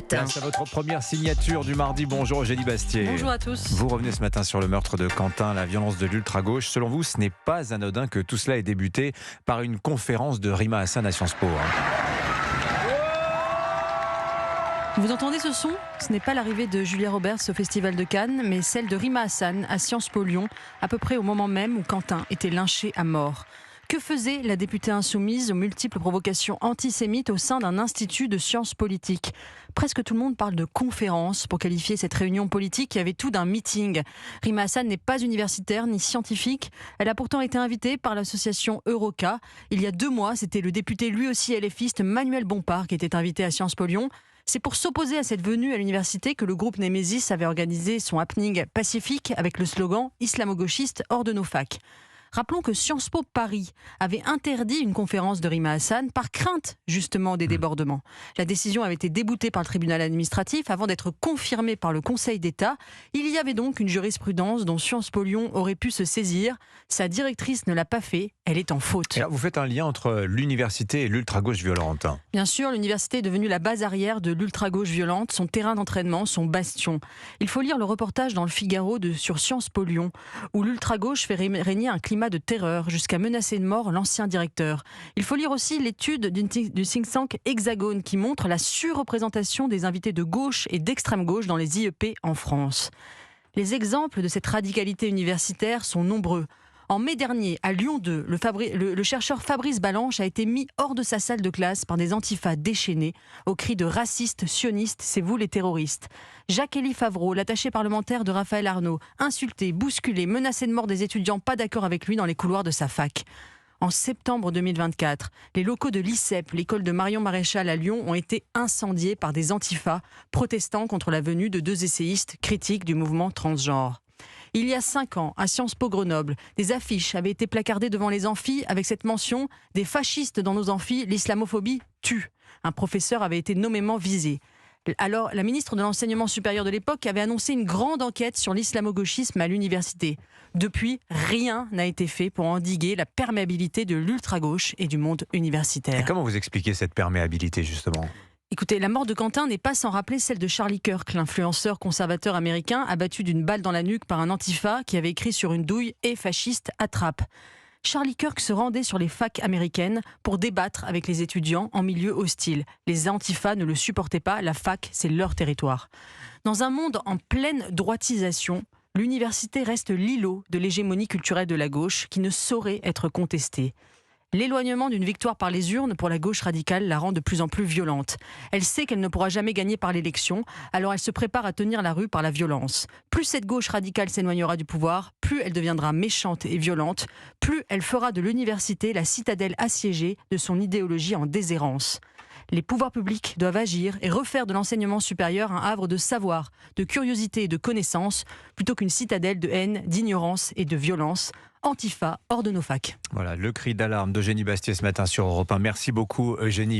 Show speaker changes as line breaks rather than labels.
matin.
Place à votre première signature du mardi. Bonjour Eugénie Bastier.
Bonjour à tous.
Vous revenez ce matin sur le meurtre de Quentin, la violence de l'ultra-gauche. Selon vous, ce n'est pas anodin que tout cela ait débuté par une conférence de Rima Hassan à Sciences Po.
Vous entendez ce son ? Ce n'est pas l'arrivée de Julia Roberts au Festival de Cannes, mais celle de Rima Hassan à Sciences Po Lyon, à peu près au moment même où Quentin était lynché à mort. Que faisait la députée insoumise aux multiples provocations antisémites au sein d'un institut de sciences politiques ? Presque tout le monde parle de conférence pour qualifier cette réunion politique qui avait tout d'un meeting. Rima Hassan n'est pas universitaire ni scientifique. Elle a pourtant été invitée par l'association Euroca. Il y a 2 mois, c'était le député lui aussi LFiste Manuel Bompard qui était invité à Sciences Po Lyon. C'est pour s'opposer à cette venue à l'université que le groupe Némésis avait organisé son happening pacifique avec le slogan « Islamo-gauchiste hors de nos facs ». Rappelons que Sciences Po Paris avait interdit une conférence de Rima Hassan par crainte justement des débordements. La décision avait été déboutée par le tribunal administratif avant d'être confirmée par le Conseil d'État. Il y avait donc une jurisprudence dont Sciences Po Lyon aurait pu se saisir. Sa directrice ne l'a pas fait, elle est en faute.
Alors, vous faites un lien entre l'université et l'ultra-gauche violente.
Bien sûr, l'université est devenue la base arrière de l'ultra-gauche violente, son terrain d'entraînement, son bastion. Il faut lire le reportage dans le Figaro sur Sciences Po Lyon, où l'ultra-gauche fait régner un climat de terreur jusqu'à menacer de mort l'ancien directeur. Il faut lire aussi l'étude du think tank Hexagone qui montre la surreprésentation des invités de gauche et d'extrême gauche dans les IEP en France. Les exemples de cette radicalité universitaire sont nombreux. En mai dernier, à Lyon 2, le chercheur Fabrice Balanche a été mis hors de sa salle de classe par des antifas déchaînés, au cri de racistes, sionistes, c'est vous les terroristes. Jacques-Élie Favreau, l'attaché parlementaire de Raphaël Arnaud, insulté, bousculé, menacé de mort des étudiants pas d'accord avec lui dans les couloirs de sa fac. En septembre 2024, les locaux de l'ICEP, l'école de Marion Maréchal à Lyon, ont été incendiés par des antifas protestant contre la venue de 2 essayistes critiques du mouvement transgenre. Il y a 5 ans, à Sciences Po Grenoble, des affiches avaient été placardées devant les amphis avec cette mention « Des fascistes dans nos amphis, l'islamophobie tue ». Un professeur avait été nommément visé. Alors, la ministre de l'Enseignement supérieur de l'époque avait annoncé une grande enquête sur l'islamo-gauchisme à l'université. Depuis, rien n'a été fait pour endiguer la perméabilité de l'ultra-gauche et du monde universitaire.
Et comment vous expliquez cette perméabilité, justement ?
Écoutez, la mort de Quentin n'est pas sans rappeler celle de Charlie Kirk, l'influenceur conservateur américain abattu d'une balle dans la nuque par un antifa qui avait écrit sur une douille « Et fasciste, attrape ». Charlie Kirk se rendait sur les facs américaines pour débattre avec les étudiants en milieu hostile. Les antifas ne le supportaient pas, la fac, c'est leur territoire. Dans un monde en pleine droitisation, l'université reste l'îlot de l'hégémonie culturelle de la gauche qui ne saurait être contestée. L'éloignement d'une victoire par les urnes pour la gauche radicale la rend de plus en plus violente. Elle sait qu'elle ne pourra jamais gagner par l'élection, alors elle se prépare à tenir la rue par la violence. Plus cette gauche radicale s'éloignera du pouvoir, plus elle deviendra méchante et violente, plus elle fera de l'université la citadelle assiégée de son idéologie en déshérence. Les pouvoirs publics doivent agir et refaire de l'enseignement supérieur un havre de savoir, de curiosité et de connaissance, plutôt qu'une citadelle de haine, d'ignorance et de violence. Antifa hors de nos facs.
Voilà, le cri d'alarme d'Eugénie Bastier ce matin sur Europe 1. Merci beaucoup Eugénie.